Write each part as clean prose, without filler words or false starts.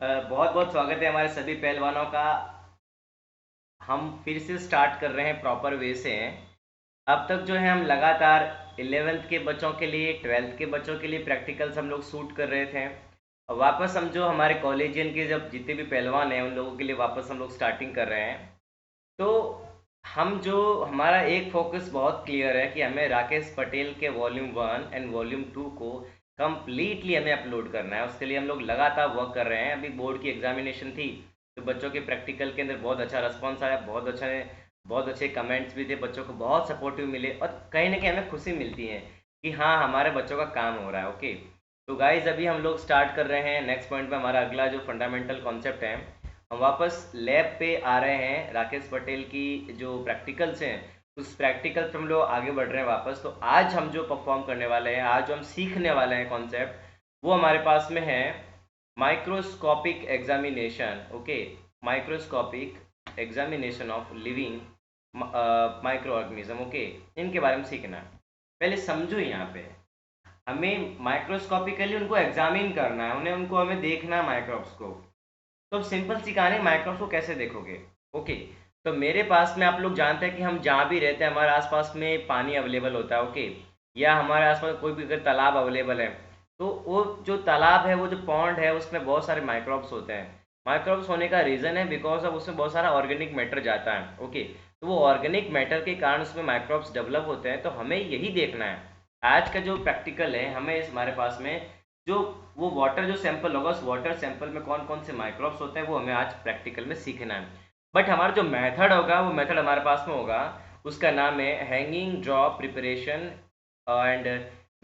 बहुत बहुत स्वागत है हमारे सभी पहलवानों का। हम फिर से स्टार्ट कर रहे हैं प्रॉपर वे से। अब तक जो है हम लगातार 11th के बच्चों के लिए 12th के बच्चों के लिए प्रैक्टिकल्स हम लोग शूट कर रहे थे। और वापस हम जो हमारे कॉलेजियन के जब जितने भी पहलवान हैं उन लोगों के लिए वापस हम लोग स्टार्टिंग कर रहे हैं। तो हम जो हमारा एक फोकस बहुत क्लियर है कि हमें राकेश पटेल के वॉल्यूम 1 एंड वॉल्यूम 2 को कंप्लीटली हमें अपलोड करना है। उसके लिए हम लोग लगातार वर्क कर रहे हैं। अभी बोर्ड की एग्जामिनेशन थी तो बच्चों के प्रैक्टिकल के अंदर बहुत अच्छा रिस्पॉन्स आया, बहुत अच्छे कमेंट्स भी थे, बच्चों को बहुत सपोर्टिव मिले और कहीं ना कहीं हमें खुशी मिलती है कि हाँ हमारे बच्चों का काम हो रहा है। ओके, तो गाइज अभी हम लोग स्टार्ट कर रहे हैं नेक्स्ट पॉइंट में। हमारा अगला जो फंडामेंटल कॉन्सेप्ट है, हम वापस लैब पे आ रहे हैं। राकेश पटेल की जो प्रैक्टिकल्स हैं उस प्रैक्टिकल पे हम लोग आगे बढ़ रहे हैं वापस। तो आज हम जो परफॉर्म करने वाले हैं, आज जो हम सीखने वाले हैं कॉन्सेप्ट, वो हमारे पास में है microscopic examination. Okay, microscopic examination of living micro organism. Okay, इनके बारे में सीखना है। पहले समझो, यहाँ पे हमें माइक्रोस्कोपिकली उनको एग्जामिन करना है, उन्हें उनको हमें देखना है माइक्रोस्कोप। तो अब सिंपल सी कहानी, माइक्रोस्कोप को कैसे देखोगे। ओके, तो मेरे पास में आप लोग जानते हैं कि हम जहाँ भी रहते हैं हमारे आसपास में पानी अवेलेबल होता है। ओके, या हमारे आसपास कोई भी अगर तालाब अवेलेबल है तो वो जो तालाब है, वो जो पॉन्ड है, उसमें बहुत सारे माइक्रोब्स होते हैं। माइक्रोब्स होने का रीज़न है बिकॉज अब उसमें बहुत सारा ऑर्गेनिक मैटर जाता है। ओके, तो वो ऑर्गेनिक मैटर के कारण उसमें माइक्रोब्स डेवलप होते हैं। तो हमें यही देखना है। आज का जो प्रैक्टिकल है, हमें हमारे पास में जो वो वाटर जो सैंपल होगा, उस वाटर सैंपल में कौन कौन से माइक्रोब्स होते हैं वो हमें आज प्रैक्टिकल में सीखना है। बट हमारा जो मेथड होगा, वो मेथड हमारे पास में होगा, उसका नाम है hanging drop preparation and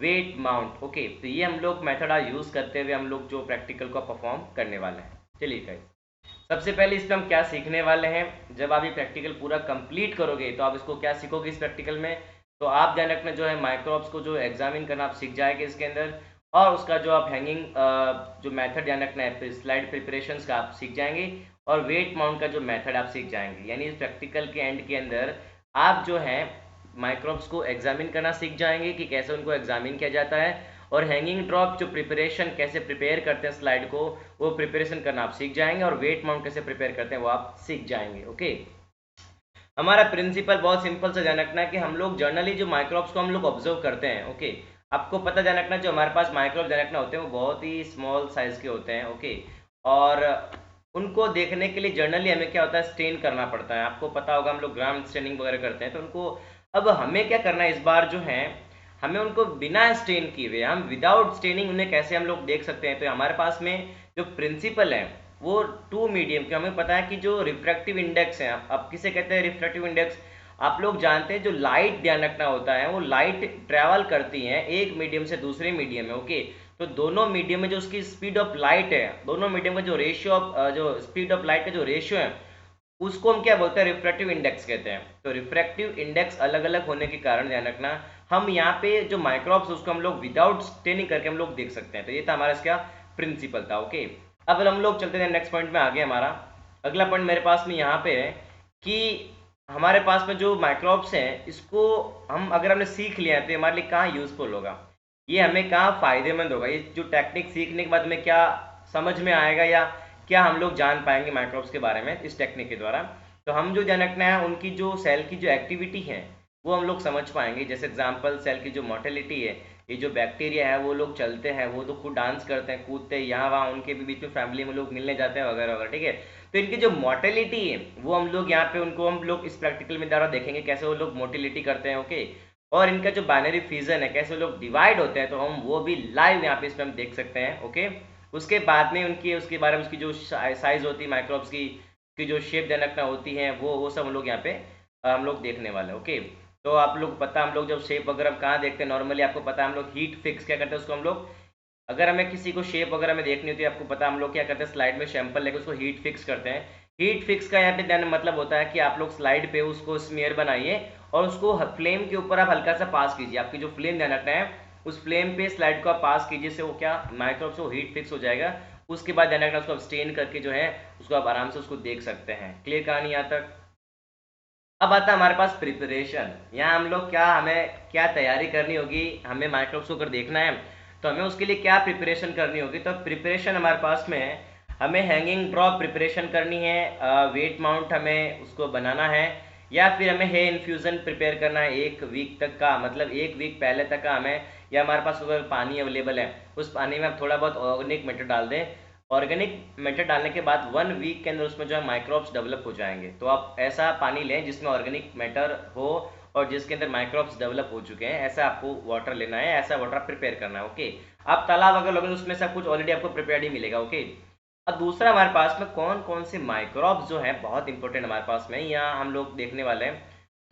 wet mount. Okay, तो ये हम लोग मेथड आज यूज़ करते हुए हम लोग जो प्रैक्टिकल को परफॉर्म करने वाले हैं। चलिए गाइस, सबसे पहले इसमें हम क्या सीखने वाले हैं। जब आप ये प्रैक्टिकल पूरा कंप्लीट करोगे तो आप इसको क्या सीखोगे इस प्रैक्टिकल में, तो आप ध्यान रखना जो है माइक्रोब्स को जो एग्जामिन करना आप सीख जाएंगे इसके अंदर। और उसका जो आप हैंगिंग जो मेथड ध्यान रखना है, स्लाइड प्रिपरेशंस का आप सीख जाएंगे। और वेट माउंट का जो मेथड आप सीख जाएंगे। यानी इस प्रैक्टिकल के एंड के अंदर आप जो है माइक्रोब्स को एग्जामिन करना सीख जाएंगे कि कैसे उनको एग्जामिन किया जाता है। और हैंगिंग ड्रॉप जो प्रिपरेशन कैसे प्रिपेयर करते हैं स्लाइड को, वो प्रिपरेशन करना आप सीख जाएंगे। और वेट माउंट कैसे प्रिपेयर करते हैं वो आप सीख जाएंगे। ओके, हमारा प्रिंसिपल बहुत सिंपल से ध्यान रखना है कि हम लोग जर्नली जो माइक्रोब्स को हम लोग ऑब्जर्व करते हैं। ओके, आपको पता ध्यान रखना, जो हमारे पास माइक्रोब ध्यान रखना होते हैं वो बहुत ही स्मॉल साइज के होते हैं। ओके, और उनको देखने के लिए जर्नली हमें क्या होता है, स्टेन करना पड़ता है। आपको पता होगा हम लोग ग्राम स्टेनिंग वगैरह करते हैं। तो उनको अब हमें क्या करना है इस बार जो है, हमें उनको बिना स्टेन किए हुए, हम विदाउट स्टेनिंग उन्हें कैसे हम लोग देख सकते हैं। तो हमारे पास में जो प्रिंसिपल है वो टू मीडियम के, हमें पता है कि जो रिफ्रैक्टिव इंडेक्स है, अब किसे कहते हैं रिफ्रैक्टिव इंडेक्स, आप लोग जानते हैं। जो लाइट ध्यान रखना होता है, वो लाइट ट्रैवल करती है एक मीडियम से दूसरे मीडियम में। ओके, तो दोनों मीडियम में जो उसकी स्पीड ऑफ लाइट है, दोनों मीडियम का जो रेशियो ऑफ जो स्पीड ऑफ लाइट का जो रेशियो है, उसको हम क्या बोलते हैं, रिफ्रैक्टिव इंडेक्स कहते हैं। तो रिफ्रैक्टिव इंडेक्स अलग अलग होने के कारण ध्यान रखना, हम यहाँ पे जो माइक्रोब्स उसको हम लोग विदाउट स्टेनिंग करके हम लोग देख सकते हैं। तो ये था हमारा इसका प्रिंसिपल था। ओके, अब हम लोग चलते हैं नेक्स्ट पॉइंट में आगे। हमारा अगला पॉइंट मेरे पास में यहाँ पे है कि हमारे पास में जो माइक्रोब्स हैं, इसको हम अगर हमने सीख लिया है तो हमारे लिए कहाँ यूजफुल होगा, ये हमें कहाँ फायदेमंद होगा, ये जो टेक्निक सीखने के बाद हमें क्या समझ में आएगा या क्या हम लोग जान पाएंगे माइक्रोब्स के बारे में इस टेक्निक के द्वारा। तो हम जो जान रखना है, उनकी जो सेल की जो एक्टिविटी है वो हम लोग समझ पाएंगे। जैसे एग्जांपल, सेल की जो मोर्टेलिटी है, ये जो बैक्टीरिया है वो लोग चलते हैं, वो तो खुद डांस करते हैं, कूदते हैं, यहाँ वहाँ उनके भी बीच में फैमिली में लोग मिलने जाते हैं वगैरह वगैरह। ठीक है, तो इनकी जो मोर्टेलिटी है वो हम लोग यहाँ पे उनको हम लोग इस प्रैक्टिकल में द्वारा देखेंगे कैसे वो लोग मोर्टेलिटी करते हैं। ओके, और इनका जो बाइनरी फिजन है, कैसे लोग डिवाइड होते हैं, तो हम वो भी लाइव यहाँ पे इसमें हम देख सकते हैं। ओके, उसके बाद में उनकी उसके बारे में उसकी जो साइज होती है माइक्रोब्स की जो शेप ध्यान रखना होती है, वो सब हम लोग यहाँ पे हम लोग देखने वाले हैं। ओके, तो आप लोग पता, हम लोग जब शेप वगैरह हम कहाँ देखते हैं नॉर्मली, आपको पता है हम लोग हीट फिक्स क्या करते हैं उसको, हम लोग अगर हमें किसी को शेप वगैरह में देखनी होती है, आपको पता है हम लोग क्या करते हैं, स्लाइड में सैंपल लेकर उसको हीट फिक्स करते हैं। हीट फिक्स का यहाँ पे ध्यान मतलब होता है कि आप लोग स्लाइड पे उसको स्मीयर बनाइए और उसको फ्लेम के ऊपर आप हल्का सा पास कीजिए। आपकी जो फ्लेम ध्यान रखना है, उस फ्लेम पे स्लाइड को आप पास कीजिए, से वो क्या माइक्रोब से वो हीट फिक्स हो जाएगा। उसके बाद ध्यान रखना, उसको अब्सटेन करके जो है उसको आप आराम से उसको देख सकते हैं। क्लियर कहानी यहाँ तक। अब आता है हमारे पास प्रिपरेशन। यहाँ हम लोग क्या, हमें क्या तैयारी करनी होगी, हमें माइक्रोब्स को अगर देखना है तो हमें उसके लिए क्या प्रिपरेशन करनी होगी। तो प्रिपरेशन हमारे पास में है, हमें हैंगिंग ड्रॉप प्रिपरेशन करनी है, वेट माउंट हमें उसको बनाना है, या फिर हमें हेयर इन्फ्यूज़न प्रिपेयर करना है 1 वीक तक का, मतलब 1 वीक पहले तक का हमें, या हमारे पास अगर पानी अवेलेबल है उस पानी में आप थोड़ा बहुत ऑर्गेनिक मैटर डाल दें। ऑर्गेनिक मैटर डालने के बाद 1 वीक के अंदर उसमें जो है माइक्रोब्स डेवलप हो जाएंगे। तो आप ऐसा पानी लें जिसमें ऑर्गेनिक मैटर हो और जिसके अंदर माइक्रोब्स डेवलप हो चुके हैं, ऐसा आपको वाटर लेना है, ऐसा वाटर प्रिपेयर करना है। ओके, आप तालाब अगर लोगे उसमें सब कुछ ऑलरेडी आपको प्रिपेयर्ड ही मिलेगा। ओके, अब दूसरा हमारे पास में कौन कौन से माइक्रोब्स जो है बहुत इंपॉर्टेंट हमारे पास में यहाँ हम लोग देखने वाले हैं।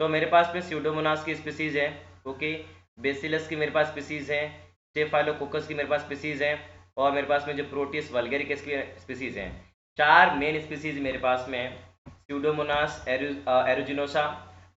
तो मेरे पास में स्यूडोमोनास की स्पीसीज है, ओके, बेसिलस की मेरे पास स्पीसीज है, स्टेफाइलोकोकस की मेरे पास स्पीसीज है, और मेरे पास में जो प्रोटियस वल्गेरिकस की स्पीसीज हैं। 4 मेन स्पीसीज मेरे पास में है, pseudomonas aeruginosa,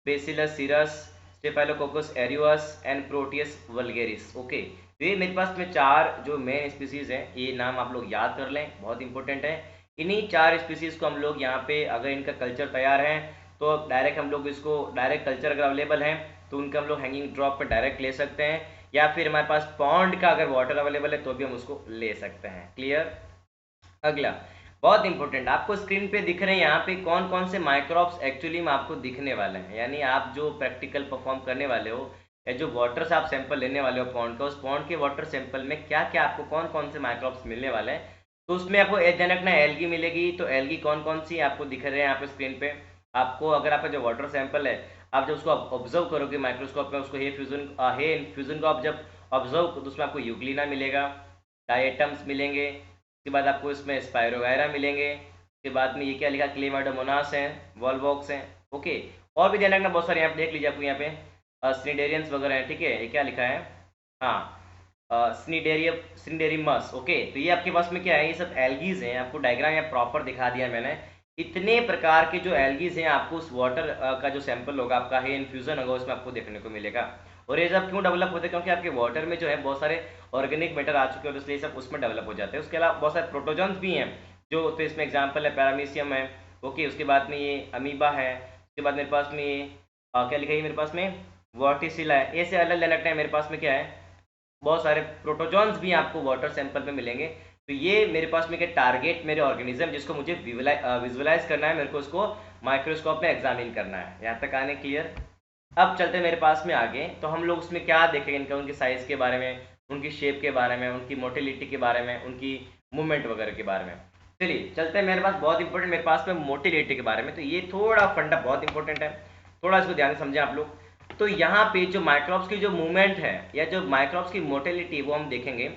bacillus cereus, staphylococcus aureus and proteus vulgaris. Okay, तो ये मेरे पास में 4 जो मेन स्पीसीज हैं, ये नाम आप लोग याद कर लें, बहुत इंपॉर्टेंट है। इन्हीं 4 स्पीसीज को हम लोग यहाँ पे अगर इनका कल्चर तैयार है तो डायरेक्ट हम लोग इसको डायरेक्ट कल्चर अगर अवेलेबल है तो उनका हम लोग हैंगिंग ड्रॉप पर डायरेक्ट ले सकते हैं, या फिर हमारे पास पॉन्ड का अगर वाटर अवेलेबल है तो भी हम उसको ले सकते हैं। क्लियर। अगला बहुत इंपॉर्टेंट, आपको स्क्रीन पे दिख रहे हैं यहाँ पे कौन कौन से माइक्रोब्स एक्चुअली में आपको दिखने वाले हैं, यानी आप जो प्रैक्टिकल परफॉर्म करने वाले हो या जो वाटर से आप सैंपल लेने वाले हो पॉन्ड का, उस पॉन्ड के वाटर सैंपल में क्या क्या आपको कौन कौन से माइक्रोब्स मिलने वाले हैं। तो उसमें आपको ध्यान रखना एल्गी मिलेगी, तो एल्गी कौन कौन सी आपको दिख रहे हैं यहाँ पे स्क्रीन पे। आपको अगर आपका जो वाटर सैंपल है आप जब उसको ऑब्जर्व करोगे माइक्रोस्कोप में, उसको हे इन्फ्यूजन को आप जब ऑब्जर्व तो उसमें आपको यूग्लिना मिलेगा, डायटम्स मिलेंगे, उसके बाद आपको इसमें स्पायरोगायरा मिलेंगे, उसके बाद में ये क्या लिखा, क्लेमाइडोमोनास हैं, वॉलवॉक्स हैं। ओके, और भी ध्यान रखना बहुत सारे, यहाँ पे देख लीजिए आपको यहाँ पे स्निडेरियंस वगैरह हैं। ठीक है, ये क्या लिखा है, हाँ स्निडेरियमस। ओके, तो ये आपके पास में क्या है, ये सब एल्गीज हैं, आपको डायग्राम यहाँ प्रॉपर दिखा दिया मैंने। इतने प्रकार के जो एल्गीज हैं आपको उस वाटर का जो सैंपल होगा आपका है इन्फ्यूजन होगा उसमें आपको देखने को मिलेगा। और ये सब क्यों डेवलप होते हैं, क्योंकि आपके वाटर में जो है बहुत सारे ऑर्गेनिक मैटर आ चुके हैं और इसलिए सब उसमें डेवलप हो जाते हैं। उसके अलावा बहुत सारे प्रोटोजन्स भी हैं जो, तो इसमें एग्जाम्पल है पैरामीशियम है। ओके, उसके बाद में ये अमीबा है, उसके बाद मेरे पास में ये क्या लिखा है मेरे पास में वर्टिसिला है। ऐसे अलग अलग है मेरे पास में क्या है, बहुत सारे प्रोटोजॉन्स भी आपको वाटर सैंपल में मिलेंगे। तो ये मेरे पास में क्या टारगेट मेरे ऑर्गेनिज्म जिसको मुझे विजुअलाइज करना है, मेरे को उसको माइक्रोस्कोप में एग्जामिन करना है। यहाँ तक आने क्लियर। अब चलते हैं मेरे पास में आगे, तो हम लोग उसमें क्या देखेंगे, इनका उनकी साइज़ के बारे में, उनकी शेप के बारे में, उनकी मोटिलिटी के बारे में, उनकी मूवमेंट वगैरह के बारे में। चलिए चलते हैं, मेरे पास बहुत इंपॉर्टेंट मेरे पास में मोटिलिटी के बारे में, तो ये थोड़ा फंडा बहुत इंपॉर्टेंट है, थोड़ा इसको ध्यान से समझें आप लोग। तो यहाँ पे जो माइक्रोब्स की जो मूवमेंट है या जो माइक्रोब्स की मोटिलिटी वो हम देखेंगे।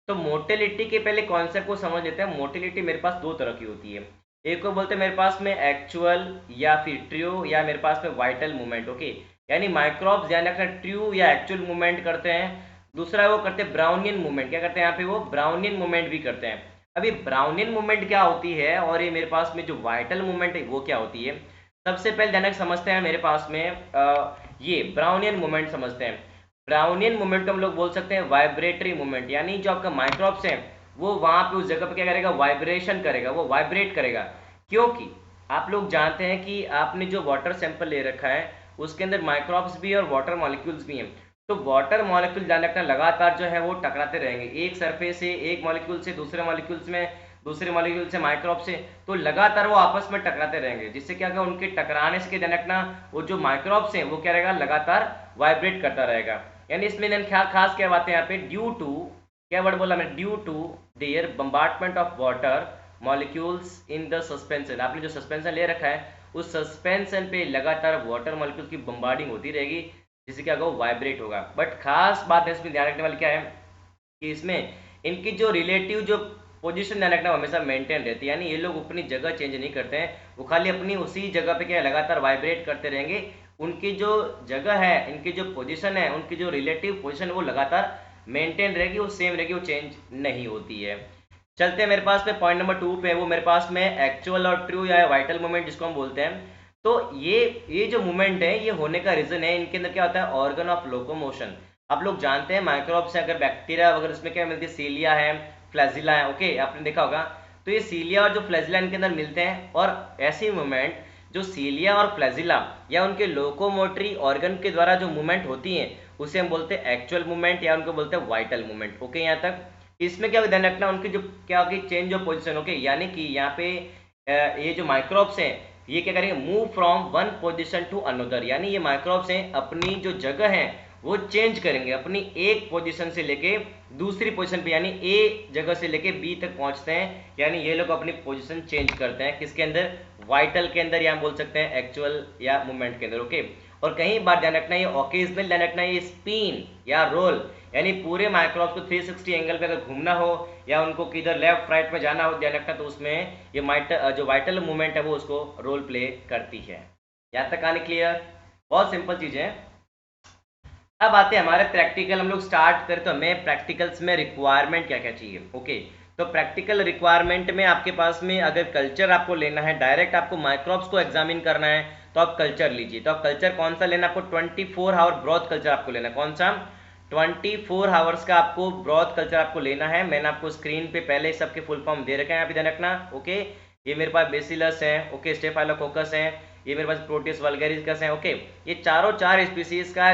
तो मोटिलिटी के पहले कॉन्सेप्ट को समझ लेते हैं। मोटिलिटी मेरे पास 2 तरह की होती है, एक को बोलते हैं मेरे पास में एक्चुअल या फिर ट्रू, या मेरे पास में वाइटल मूवमेंट। ओके, यानी माइक्रोब्स ध्यान रखना ट्रू या एक्चुअल मूवमेंट करते हैं। दूसरा वो करते हैं ब्राउनियन मूवमेंट, क्या करते हैं यहाँ पे वो ब्राउनियन मूवमेंट भी करते हैं। अभी ब्राउनियन मूवमेंट क्या होती है और ये मेरे पास में जो वाइटल मूवमेंट है वो क्या होती है, सबसे पहले ध्यान समझते हैं। मेरे पास में ये ब्राउनियन मूवमेंट समझते हैं। ब्राउनियन मूवमेंट को हम लोग बोल सकते हैं वाइब्रेटरी मूवमेंट, यानी जो आपका माइक्रोब्स है वो वहां पे उस जगह पे क्या करेगा, वाइब्रेशन करेगा, वो वाइब्रेट करेगा। क्योंकि आप लोग जानते हैं कि आपने जो वाटर सैंपल ले रखा है उसके अंदर माइक्रोब्स भी और वाटर मॉलिक्यूल्स भी हैं। तो वाटर मॉलिक्यूल ध्यान रखना लगातार जो है वो टकराते रहेंगे, एक सरफेस से एक मॉलिक्यूल से दूसरे मॉलिक्यूल्स में, दूसरे मॉलिक्यूल से माइक्रोब से, तो लगातार वो आपस में टकराते रहेंगे, जिससे क्या होगा, उनके टकराने से ध्यान रखना वो जो माइक्रोब्स हैं वो क्या रहेगा, लगातार वाइब्रेट करता रहेगा। यानी इसमें खास क्या बात है यहाँ पे, ड्यू टू, क्या वर्ड बोला मैं, due to their bombardment of water molecules in the suspension. आपने जो सस्पेंशन ले रखा है उस सस्पेंशन पे लगातार वाटर मॉलिक्यूल्स की बम्बार्डिंग होती रहेगी, जिससे क्या होगा, वाइब्रेट होगा। बट खास बात है इसमें ध्यान रखने वाली क्या है कि इसमें इनकी जो रिलेटिव जो पोजीशन ध्यान रखना हमेशा मेंटेन रहती है, यानी ये लोग अपनी जगह चेंज नहीं करते हैं, वो खाली अपनी उसी जगह पे क्या लगातार वाइब्रेट करते रहेंगे। उनकी जो जगह है, इनकी जो पोजीशन है, उनकी जो रिलेटिव पोजीशन है वो लगातार मेंटेन रहेगी, वो सेम रहेगी, वो चेंज नहीं होती है। चलते हैं मेरे पास में पॉइंट नंबर 2 पे, वो मेरे पास में एक्चुअल और ट्रू या वाइटल मूवमेंट जिसको हम बोलते हैं। तो ये जो मूवमेंट है ये होने का रीजन है, इनके अंदर क्या होता है, ऑर्गन ऑफ लोकोमोशन। आप लोग जानते हैं माइक्रोब से अगर बैक्टीरिया वगैरह उसमें क्या मिलती है, सीलिया है, फ्लैजिला है। ओके, आपने देखा होगा। तो ये सीलिया और जो फ्लैजिला इनके अंदर मिलते हैं, और ऐसी मूवमेंट जो सीलिया और फ्लैजिला या उनके लोकोमोटरी ऑर्गन के द्वारा जो मूवमेंट होती है उसे हम बोलते हैं एक्चुअल मूवमेंट या उनको बोलते हैं वाइटल मूवमेंट। ओके, यहाँ तक इसमें क्या ध्यान रखना, उनकी जो क्या होगी, चेंज ऑफ पोजीशन। ओके, यानी कि यहाँ पे ये जो माइक्रोब्स हैं ये क्या करेंगे, move from one position to another, यानी ये माइक्रोब्स हैं अपनी जो जगह है वो चेंज करेंगे, अपनी एक पोजीशन से लेके दूसरी पोजीशन पे, यानी ए जगह से लेके बी तक पहुंचते हैं, यानी ये लोग अपनी पोजीशन चेंज करते हैं। किसके अंदर, वाइटल के अंदर, या बोल सकते हैं एक्चुअल या मूवमेंट के अंदर। ओके, और कहीं बार ध्यान रखना, ये ओकेजनल ध्यान रखना, ये स्पिन या रोल, यानी पूरे माइक्रोब्स को 360 एंगल पे अगर घूमना हो या उनको किधर लेफ्ट राइट में जाना हो, ध्यान रखना, तो उसमें ये जो वाइटल मूवमेंट है वो उसको रोल प्ले करती है। यहाँ तक आने क्लियर, बहुत सिंपल चीज है। अब आते हैं हमारे प्रैक्टिकल, हम लोग स्टार्ट करें तो हमें प्रैक्टिकल्स में रिक्वायरमेंट क्या क्या चाहिए। ओके, तो प्रैक्टिकल रिक्वायरमेंट में आपके पास में अगर कल्चर आपको लेना है, डायरेक्ट आपको माइक्रोब्स को एग्जामिन करना है, तो आप कल्चर लीजिए। तो आप कल्चर कौन सा लेना, आपको 24 आवर ब्रॉथ कल्चर आपको लेना है। कौन सा, 24 आवर्स का आपको ब्रॉथ कल्चर आपको लेना है। मैंने आपको स्क्रीन पे पहले सबके फुल फॉर्म दे रखे हैं, यहाँ पे ध्यान रखना। ओके, ये मेरे पास बेसिलस है, ओके, स्टेफाइलोकोकस है, ये मेरे पास प्रोटिस वल्गैरिस है। ओके, ये चारों चार स्पीसीज का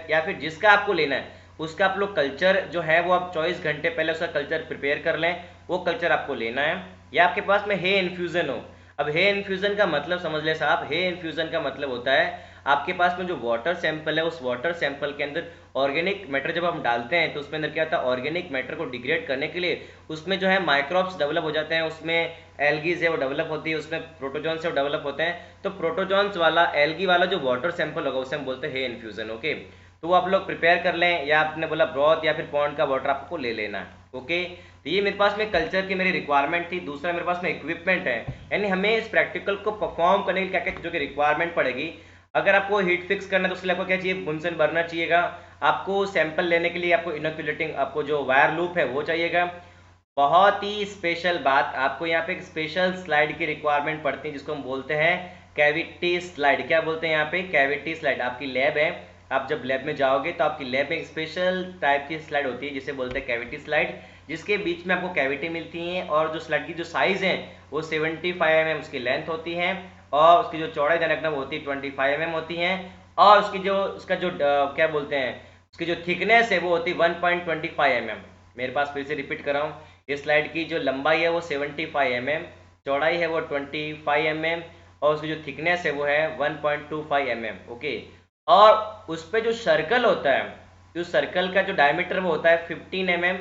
या फिर जिसका आपको लेना है उसका आप लोग कल्चर जो है वो आप 24 घंटे पहले उसका कल्चर प्रिपेयर कर लें, वो कल्चर आपको लेना है। या आपके पास में हे इन्फ्यूजन हो। अब हे इन्फ्यूजन का मतलब समझ ले साहब, हे इन्फ्यूजन का मतलब होता है आपके पास में जो वाटर सैंपल है, उस वाटर सैंपल के अंदर ऑर्गेनिक मैटर जब हम डालते हैं तो उसमें अंदर क्या होता है, ऑर्गेनिक मैटर को डिग्रेड करने के लिए उसमें जो है माइक्रोब्स डेवलप हो जाते हैं, उसमें एल्गीज है वो डेवलप होती है, उसमें प्रोटोजॉन्स है वो डेवलप होते हैं। तो प्रोटोजॉन्स वाला एल्गी वाला जो वाटर सैंपल होगा उसे हम बोलते हैं हे इन्फ्यूजन। ओके, तो वो आप लोग प्रिपेयर कर लें, या आपने बोला ब्रॉथ या फिर पॉन्ड का वाटर आपको ले लेना है। ओके, तो ये मेरे पास में कल्चर की मेरी रिक्वायरमेंट थी। दूसरा मेरे पास में इक्विपमेंट है, यानी हमें इस प्रैक्टिकल को परफॉर्म करने के लिए क्या क्या चीज़ों की रिक्वायरमेंट पड़ेगी। अगर आपको हीट फिक्स करना है तो उसके लिए आपको क्या चाहिए, बुनसन बर्नर चाहिएगा। आपको सैंपल लेने के लिए आपको इनोक्यूलेटिंग, आपको जो वायर लूप है वो चाहिएगा। बहुत ही स्पेशल बात, आपको यहाँ पे एक स्पेशल स्लाइड की रिक्वायरमेंट पड़ती है जिसको हम बोलते हैं कैविटी स्लाइड। क्या बोलते हैं यहाँ पे, कैविटी स्लाइड। आपकी लैब है, आप जब लैब में जाओगे तो आपकी लैब में एक स्पेशल टाइप की स्लाइड होती है जिसे बोलते हैं कैविटी स्लाइड, जिसके बीच में आपको कैविटी मिलती है, और जो स्लाइड की जो साइज है वो 75 mm उसकी लेंथ होती है, और उसकी जो चौड़ाई ध्यान वो होती है 25 mm होती है, और उसकी जो उसका जो क्या बोलते हैं, उसकी जो थिकनेस है वो होती है 1.25 mm। मेरे पास फिर से रिपीट कर रहा हूँ, इस स्लाइड की जो लंबाई है वो 75 mm, चौड़ाई है वो 25 mm, और उसकी जो थिकनेस है वो है 1.25 mm। ओके, और उस पर जो सर्कल होता है, उस सर्कल का जो डायमीटर वो होता है 15 mm,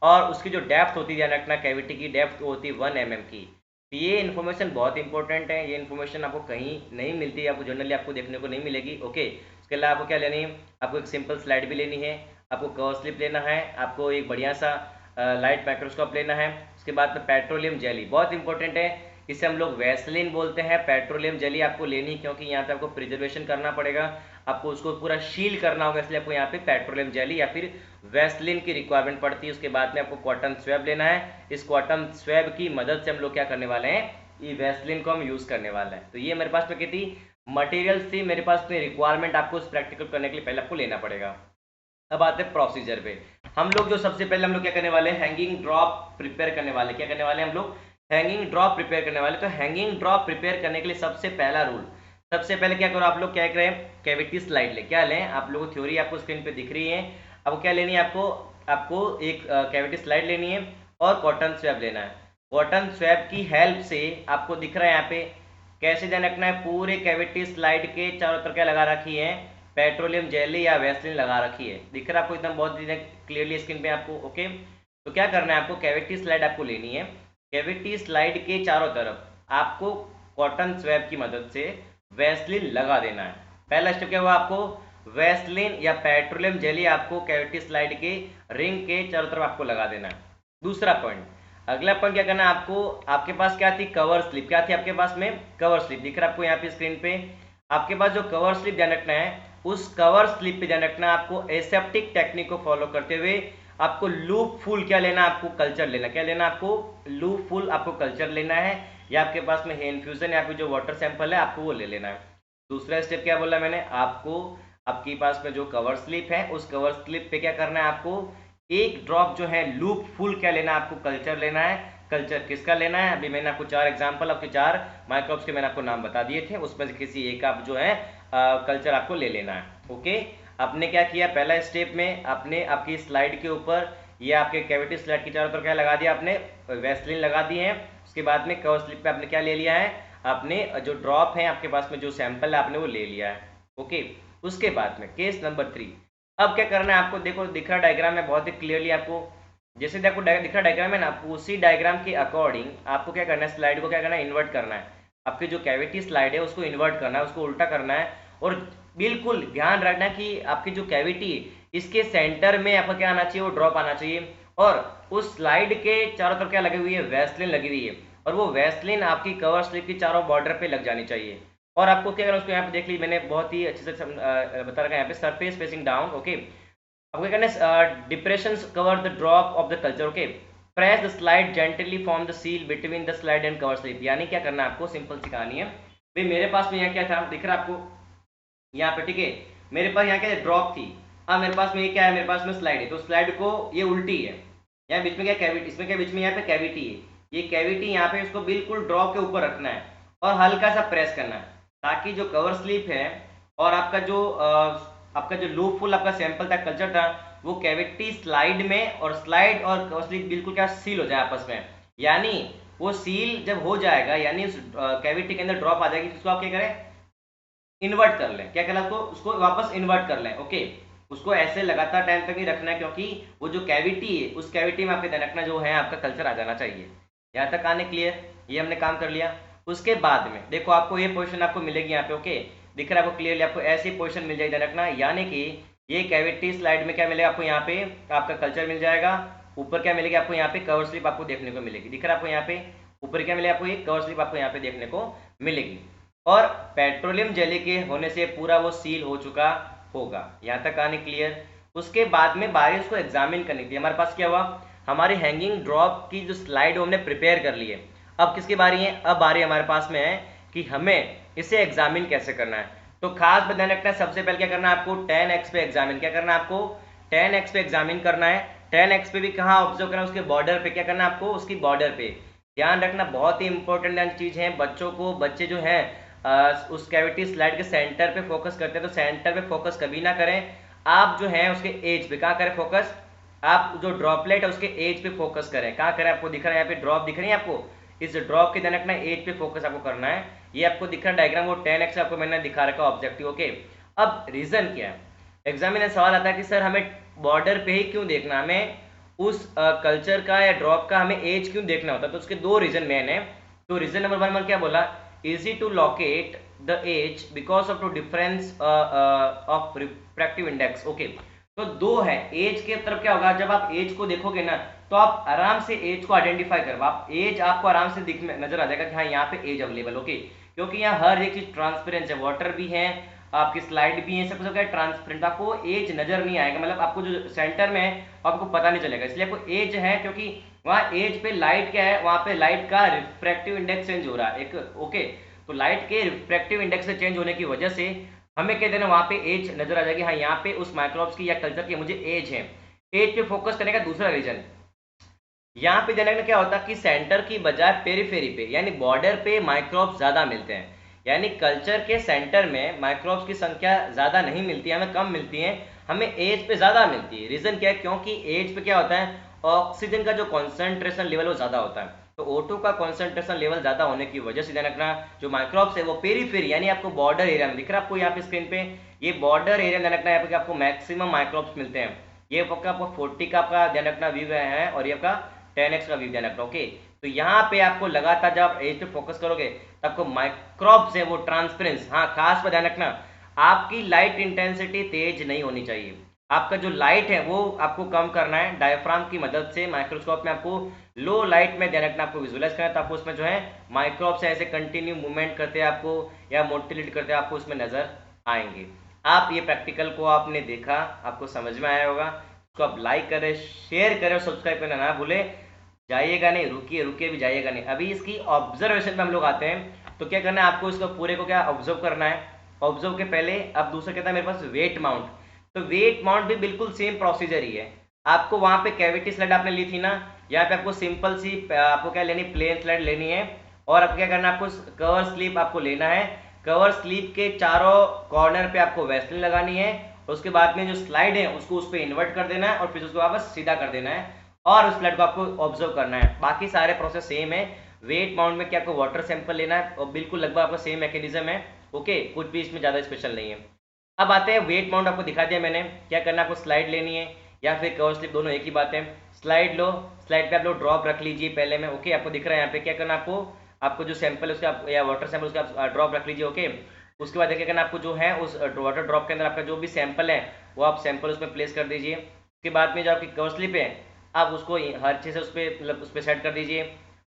और उसकी जो डेप्थ होती है, ध्यान रखना, कैविटी की डेप्थ होती है 1 mm की। तो ये इन्फॉर्मेशन बहुत इंपॉर्टेंट है, ये इन्फॉर्मेशन आपको कहीं नहीं मिलती है, आपको जनरली आपको देखने को नहीं मिलेगी। ओके, उसके अलावा आपको क्या लेनी है, आपको एक सिंपल स्लाइड भी लेनी है, आपको कवर स्लिप लेना है, आपको एक बढ़िया सा लाइट माइक्रोस्कोप लेना है। उसके बाद में पेट्रोलियम जेली बहुत इंपॉर्टेंट है, इसे हम लोग वैसलीन बोलते हैं। पेट्रोलियम जेली आपको लेनी, क्योंकि यहाँ पे आपको प्रिजर्वेशन करना पड़ेगा, आपको उसको पूरा शील करना होगा, इसलिए आपको यहाँ पे पेट्रोलियम जेली या फिर वैसलीन की रिक्वायरमेंट पड़ती है। उसके बाद में आपको कॉटन स्वैब लेना है, इस कॉटन स्वैब की मदद से हम लोग क्या करने वाले हैं, ये वैसलीन को हम यूज़ करने वाले हैं। तो ये मेरे पास में कितनी मटेरियल्स थी, मेरे पास में रिक्वायरमेंट आपको उस प्रैक्टिकल करने के लिए पहले आपको लेना पड़ेगा। अब आते हैं प्रोसीजर पे। हम लोग जो सबसे पहले हम लोग क्या करने वाले हैं, हैंगिंग ड्रॉप प्रिपेयर करने वाले। क्या करने वाले हैं हम लोग, हैंगिंग ड्रॉप प्रिपेयर करने वाले। तो हैंगिंग ड्रॉप प्रिपेयर करने के लिए सबसे पहला रूल, सबसे पहले क्या करो आप लोग, क्या करें, कैविटी स्लाइड ले। क्या लें, आप लोगों को थ्योरी आपको स्क्रीन पे दिख रही है। अब क्या लेनी है आपको, आपको एक कैविटी स्लाइड लेनी है और कॉटन स्वैब लेना है। कॉटन स्वैब की हेल्प से आपको दिख रहा है यहाँ पे कैसे ध्यान रखना है, पूरे कैविटी स्लाइड के चारों तरफ क्या लगा रखी है, पेट्रोलियम जेली या वैसलीन लगा रखी है। दिख रहा है आपको एकदम बहुत क्लियरली स्क्रीन पे आपको। ओके, तो क्या करना है आपको, कैविटी स्लाइड आपको लेनी है। कैविटी स्लाइड के चारों तरफ आपको कॉटन स्वैब की मदद से वैसलीन लगा देना है। पहला स्टेप क्या हुआ, आपको वैसलीन या पेट्रोलियम जेली आपको कैविटी स्लाइड के रिंग के चारों तरफ आपको लगा देना है। दूसरा पॉइंट, अगला पॉइंट क्या करना है आपको, आपके पास क्या थी, कवर स्लिप। क्या थी आपके पास में, कवर स्लिप। दिख रहा है आपको यहाँ पे स्क्रीन पे, आपके पास जो कवर स्लिप ध्यान रखना है, उस कवर स्लिप पे ध्यान रखना आपको एसेप्टिक टेक्निक को फॉलो करते हुए आपको लूप फुल क्या लेना, आपको कल्चर लेना। क्या लेना आपको, लूप फुल आपको कल्चर लेना है, या आपके पास में है इन्फ्यूजन या फिर जो वाटर सैंपल है आपको वो ले लेना है। दूसरा स्टेप क्या बोला मैंने आपको, आपके पास में जो कवर स्लिप है उस कवर स्लिप पे क्या करना है आपको, एक ड्रॉप जो है लूप फुल क्या लेना है, आपको कल्चर लेना है। कल्चर किसका लेना है, अभी मैंने आपको 4 एग्जांपल, आपके 4 माइक्रोब्स के मैंने आपको नाम बता दिए थे, उसमें से किसी एक आप जो है कल्चर आपको ले लेना है। ओके, आपने क्या किया, पहला स्टेप में आपने आपकी स्लाइड के ऊपर ये आपके कैविटी स्लाइड की चारों तरफ क्या लगा दिया आपने, वैसलीन लगा दी है। उसके बाद में कवर स्लिप पे आपने क्या ले लिया है, आपने जो ड्रॉप है आपके पास में जो सैंपल है आपने वो ले लिया है। ओके, उसके बाद में केस नंबर 3, अब क्या करना है आपको, देखो दिख रहा डायग्राम में बहुत ही क्लियरली आपको, जैसे आपको दिख रहा डायग्राम है ना, आपको उसी डायग्राम के अकॉर्डिंग आपको क्या करना है, स्लाइड को क्या करना है, इन्वर्ट करना है। आपकी जो कैविटी स्लाइड है उसको इन्वर्ट करना है, उसको उल्टा करना है, और बिल्कुल ध्यान रखना कि आपकी जो कैविटी इसके सेंटर में आपका क्या आना चाहिए, वो ड्रॉप आना चाहिए। और उस स्लाइड के चारों तरफ क्या लगी हुई है, वैसलीन लगी हुई है, और वो वैसलीन आपकी कवर स्लिप की चारों बॉर्डर पे लग जानी चाहिए। और आपको क्या करना है, उसको यहाँ पे देख लीजिए मैंने बहुत ही अच्छे से बता रखा है यहाँ पे, सरफेस फेसिंग डाउन। ओके, आपको क्या करना है, depressions cover the drop of the culture. Okay, press the slide gently form the seal between the slide and cover slip. यानी क्या करना है आपको, सिंपल सी कहानी है भाई, मेरे पास में यहाँ क्या था, दिख रहा है आपको यहाँ पे, ठीक है, मेरे पास यहाँ क्या ड्रॉप थी, अब मेरे पास में ये क्या है, मेरे पास में स्लाइड है, तो स्लाइड को ये उल्टी है, यहाँ बीच में क्या कैविटी, इसमें क्या बीच में यहाँ पे कैविटी है, ये कैविटी यहाँ पे इसको बिल्कुल ड्रॉप के ऊपर रखना है और हल्का सा प्रेस करना है, ताकि जो कवर स्लिप है और आपका जो लूप फुल आपका सैंपल था, कल्चर था, वो कैविटी स्लाइड में और स्लाइड और कवर स्लिप बिल्कुल क्या सील हो जाए आपस में। यानी वो सील जब हो जाएगा, यानी उस कैविटी के अंदर ड्रॉप आ जाएगी, उसको आप क्या करें, इन्वर्ट कर लें, क्या कहला उसको वापस इन्वर्ट कर लें। ओके, उसको ऐसे लगातार टाइम तक ही रखना है, क्योंकि वो जो कैविटी है उस कैविटी में आपके ध्यान रखना जो है आपका कल्चर आ जाना चाहिए। यहाँ तक आने क्लियर, ये हमने काम कर लिया। उसके बाद में देखो आपको ये पोजीशन आपको मिलेगी यहाँ पे। ओके, दिख रहा है आपको क्लियरली, आपको ऐसी पोजीशन मिल जाएगी, ध्यान रखना, यानी कि ये कैविटी स्लाइड में क्या मिलेगा आपको, यहाँ पे आपका कल्चर मिल जाएगा, ऊपर क्या मिलेगी आपको, यहाँ पे कवर स्लिप आपको देखने को मिलेगी। दिख रहा है आपको यहाँ पे ऊपर क्या मिलेगा आपको, ये कवर स्लिप आपको यहाँ पे देखने को मिलेगी, और पेट्रोलियम जेली के होने से पूरा वो सील हो चुका होगा। यहाँ तक आने क्लियर। उसके बाद में बारी उसको एग्जामिन करनी थी, हमारे पास क्या हुआ, हमारी हैंगिंग ड्रॉप की जो स्लाइड हमने प्रिपेयर कर ली है। अब किसकी बारी है, अब बारी हमारे पास में है कि हमें इसे एग्जामिन कैसे करना है। तो खास ध्यान रखना है, सबसे पहले क्या करना है आपको, 10x पे एग्जामिन, क्या करना है आपको, 10x पे एग्जामिन करना है। 10x पे भी कहाँ ऑब्जर्व करना है, उसके बॉर्डर पे, क्या करना है आपको, उसकी बॉर्डर पे। ध्यान रखना, बहुत ही इंपॉर्टेंट चीज है, बच्चे जो है उस कैविटी स्लाइड के सेंटर पे फोकस करते हैं, तो सेंटर पे फोकस कभी ना करें, आप जो है उसके एज पे कहाँ करें फोकस, आप जो ड्रॉपलेट है उसके एज पे फोकस करें। कहाँ करें, आपको दिख रहा है यहाँ पे ड्रॉप दिख रही है आपको, इस ड्रॉप के ध्यान रखना, एज पे फोकस आपको करना है। ये आपको दिख रहा है डायग्राम, वो 10x आपको मैंने दिखा रखा ऑब्जेक्टिव। ओके, अब रीजन क्या है, एग्जाम में सवाल आता है कि सर हमें बॉर्डर पे ही क्यों देखना, हमें उस कल्चर का या ड्रॉप का हमें एज क्यों देखना होता है, तो उसके दो रीजन मेन है। तो रीजन नंबर 1 में क्या बोला, easy to locate the age because of the difference of refractive index। Okay, तो दो है, एज के तरफ क्या होगा, जब आप एज को देखोगे ना तो आप आराम से एज को आइडेंटिफाई कर, आप एज आपको आराम से दिख नजर आ जाएगा कि हाँ यहाँ पे एज अवेलेबल। ओके, क्योंकि यहाँ हर एक चीज ट्रांसपेरेंट है, वाटर भी है, आपकी स्लाइड भी है, सब कुछ ट्रांसपेरेंट, आपको एज नजर नहीं आएगा, मतलब आपको जो सेंटर में है आपको पता नहीं चलेगा, इसलिए आपको एज है, क्योंकि वहाँ एज पे लाइट क्या है, वहाँ पे लाइट का रिफ्रैक्टिव इंडेक्स चेंज हो रहा है एक। ओके, तो लाइट के रिफ्रैक्टिव इंडेक्स से चेंज होने की वजह से हमें क्या देना, वहाँ पे एज नजर आ जाएगी, हाँ यहाँ पे उस माइक्रोब्स की या कल्चर की मुझे एज है। एज पे फोकस करने का दूसरा रीजन, यहाँ पे देने का क्या होता है कि सेंटर की बजाय पेरिफेरी पे यानी बॉर्डर पे माइक्रोब्स ज्यादा मिलते हैं, यानी कल्चर के सेंटर में माइक्रोब्स की संख्या ज्यादा नहीं मिलती है, हमें कम मिलती है, हमें एज पे ज्यादा मिलती है। रीजन क्या है, क्योंकि एज पे क्या होता है, ऑक्सीजन का जो कॉन्सेंट्रेशन लेवल वो ज्यादा होता है, तो O2 का कॉन्सेंट्रेशन लेवल ज्यादा होने की वजह से ध्यान रखना जो माइक्रोब्स है वो पेरीफेरी यानी आपको बॉर्डर एरिया में दिख रहा है, आपको यहाँ पे स्क्रीन पे ये बॉर्डर एरिया ध्यान रखना है, यहाँ पे आपको मैक्सिमम माइक्रोब्स मिलते हैं। ये आपको 40 का आपका ध्यान रखना व्यू है, और ये आपका 10x का व्यू ध्यान रखना। ओके, तो यहाँ पे आपको लगातार जब आप एज पे फोकस करोगे तो आपको माइक्रोब्स है वो ट्रांसपेरेंस, हाँ खास पर ध्यान रखना आपकी लाइट इंटेंसिटी तेज नहीं होनी चाहिए, आपका जो लाइट है वो आपको कम करना है डायफ्राम की मदद से। माइक्रोस्कोप में आपको लो लाइट में ध्यान रखना, आपको विजुअलाइज करना है, तो आपको उसमें जो है माइक्रोब्स ऐसे कंटिन्यू मूवमेंट करते हैं आपको या मोटिलेट करते हैं आपको उसमें नजर आएंगे। आप ये प्रैक्टिकल को आपने देखा, आपको समझ में आया होगा, तो आप लाइक करें, शेयर करें और सब्सक्राइब करना ना भूले। जाइएगा नहीं, रुकिए भी जाइएगा नहीं। अभी इसकी ऑब्जर्वेशन पे हम लोग आते हैं, तो क्या करना है आपको इसको पूरे को क्या ऑब्जर्व करना है। ऑब्जर्व के पहले अब दूसरा कहता है मेरे पास वेट माउंट, तो वेट माउंट भी बिल्कुल सेम प्रोसीजर ही है। आपको वहां पे कैविटी स्लाइड आपने ली थी ना, यहाँ पे आपको सिंपल सी आपको क्या लेनी, प्लेन स्लाइड लेनी है, और आपको क्या करना है, आपको कवर स्लिप आपको लेना है, कवर स्लिप के चारों कॉर्नर पे आपको वैसलीन लगानी है, उसके बाद में जो स्लाइड है उसको उस पर इन्वर्ट कर देना है और फिर उसको वापस सीधा कर देना है और उस स्लाइड को आपको ऑब्जर्व करना है। बाकी सारे प्रोसेस सेम है। वेट माउंट में क्या आपको वाटर सैंपल लेना है और बिल्कुल लगभग आपका सेम मैकेनिज्म है। ओके, कुछ भी इसमें ज़्यादा स्पेशल नहीं है। अब आते हैं वेट माउंट, आपको दिखा दिया मैंने। क्या करना है, आपको स्लाइड लेनी है या फिर कवर स्लिप, दोनों एक ही बात है। स्लाइड लो, स्लाइड पे आप लोग ड्रॉप रख लीजिए पहले में। ओके, आपको दिख रहा है यहाँ पे। क्या करना आपको, आपको जो सैंपल है उसका या वाटर सैंपल उसका आप ड्रॉप रख लीजिए। ओके, उसके बाद क्या करना आपको, जो है उस वाटर ड्रॉप के अंदर आपका जो भी सैंपल है वो आप सैंपल उसमें प्लेस कर दीजिए। उसके बाद में जो आपकी कवर स्लिप है आप उसको हर चीज़ से उस पर मतलब उस पर सेट कर दीजिए।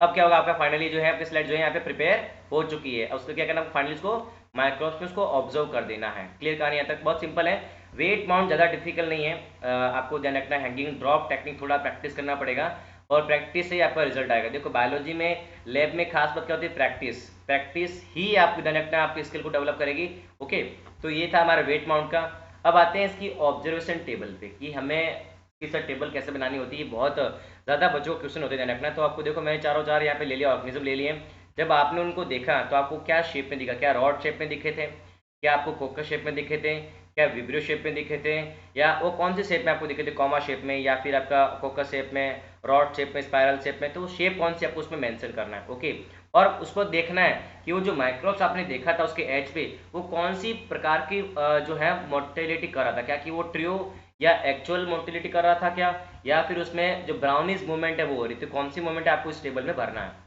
अब क्या होगा, आपका फाइनली जो है आपकी स्लाइड जो है यहाँ पे प्रिपेयर हो चुकी है। उसको क्या करना है, फाइनली उसको माइक्रोस्कोप में उसको ऑब्जर्व कर देना है। क्लियर कहानी यहाँ तक बहुत सिंपल है। वेट माउंट ज़्यादा डिफिकल्ट नहीं है। आपको ध्यान रखना है, हैंगिंग ड्रॉप टेक्निक थोड़ा प्रैक्टिस करना पड़ेगा और प्रैक्टिस से ही आपका रिजल्ट आएगा। देखो बायोलॉजी में लैब में खास बात क्या होती है, प्रैक्टिस। प्रैक्टिस ही आपको ध्यान रखना है, आपकी स्किल को डेवलप करेगी। ओके, तो ये था हमारा वेट माउंट का। अब आते हैं इसकी ऑब्जर्वेशन टेबल पे कि हमें इसका टेबल कैसे बनानी होती है। बहुत ज़्यादा बच्चों को क्वेश्चन होते हैं ध्यान रखना। तो आपको देखो मैंने चारों चार यहाँ पे ले लिया, ऑर्गेनिज्म ले लिए। जब आपने उनको देखा तो आपको क्या शेप में दिखा, क्या रॉड शेप में दिखे थे, क्या आपको कोकस शेप में दिखे थे, क्या विब्रियो शेप में दिखे थे, या वो कौन से शेप में आपको दिखे थे, कॉमा शेप में या फिर आपका कोकस शेप में, रॉड शेप में, स्पाइरल शेप में। तो शेप कौन सी आपको उसमें मेंशन करना है। ओके, और उसको देखना है कि वो जो माइक्रोब्स आपने देखा था उसके एज पे वो कौन सी प्रकार की जो है मोर्टेलिटी कर रहा था, क्या कि वो ट्रियो या एक्चुअल मोर्टेलिटी कर रहा था क्या, या फिर उसमें जो ब्राउनिश मूवमेंट है वो हो रही थी। कौन सी मूवमेंट है आपको इस टेबल में भरना है।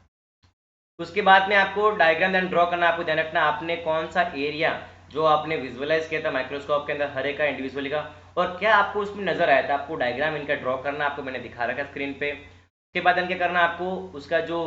उसके बाद में आपको डायग्राम देन ड्रॉ करना। आपको ध्यान रखना आपने कौन सा एरिया जो आपने विजुअलाइज किया था माइक्रोस्कोप के अंदर हर एक का इंडिविजुअली का, और क्या आपको उसमें नजर आया था, आपको डायग्राम इनका ड्रॉ करना। आपको मैंने दिखा रखा है स्क्रीन पे। उसके बाद क्या करना, आपको उसका जो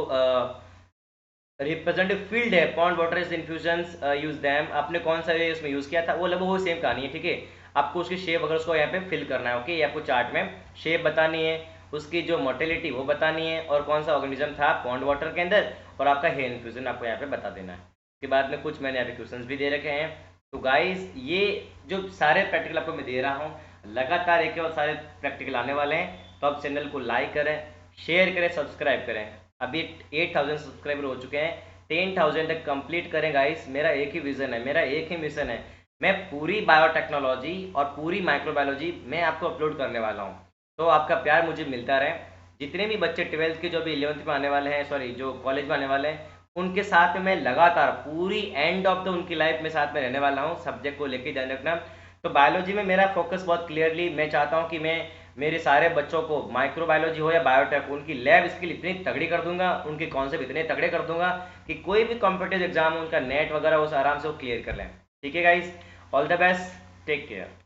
रिप्रेजेंटेटिव फील्ड है, pond water is infusions use them, आपने कौन सा एरिया उसमें यूज किया था, वो लगभग वो सेम कहानी है। ठीक है, आपको उसकी शेप वगैरह उसको यहाँ पे फिल करना है। ओके, ये आपको चार्ट में शेप बतानी है, उसकी जो मोर्टेलिटी वो बतानी है, और कौन सा ऑर्गेनिज्म था पॉन्ड वाटर के अंदर, और आपका हेयर इन्फ्यूजन आपको यहाँ पे बता देना है। उसके बाद में कुछ मैंने यहाँ पे क्वेश्चंस भी दे रखे हैं। तो गाइस ये जो सारे प्रैक्टिकल आपको मैं दे रहा हूँ, लगातार एक और सारे प्रैक्टिकल आने वाले हैं। तो आप चैनल को लाइक करें, शेयर करें, सब्सक्राइब करें। अभी 8000 सब्सक्राइबर हो चुके हैं, 10,000 तक कंप्लीट करें गाइस। मेरा एक ही विजन है, मेरा एक ही मिशन है। मैं पूरी बायोटेक्नोलॉजी और पूरी माइक्रोबायोलॉजी मैं आपको अपलोड करने वाला हूँ। तो आपका प्यार मुझे मिलता रहे। जितने भी बच्चे 12th के जो भी 11th में आने वाले हैं, सॉरी जो कॉलेज में आने वाले हैं, उनके साथ में मैं लगातार पूरी एंड ऑफ द उनकी लाइफ में साथ में रहने वाला हूँ। सब्जेक्ट को लेके ध्यान रखना। तो बायोलॉजी में मेरा फोकस बहुत क्लियरली, मैं चाहता हूँ कि मैं मेरे सारे बच्चों को माइक्रोबायोलॉजी हो या बायोटेक, उनकी लैब स्किल इतनी तगड़ी कर दूंगा, उनके कॉन्सेप्ट इतने तगड़े कर दूंगा कि कोई भी कॉम्पिटिटिव एग्जाम उनका नेट वगैरह उस आराम से वो क्लियर कर लें। ठीक है guys, all the best, take care.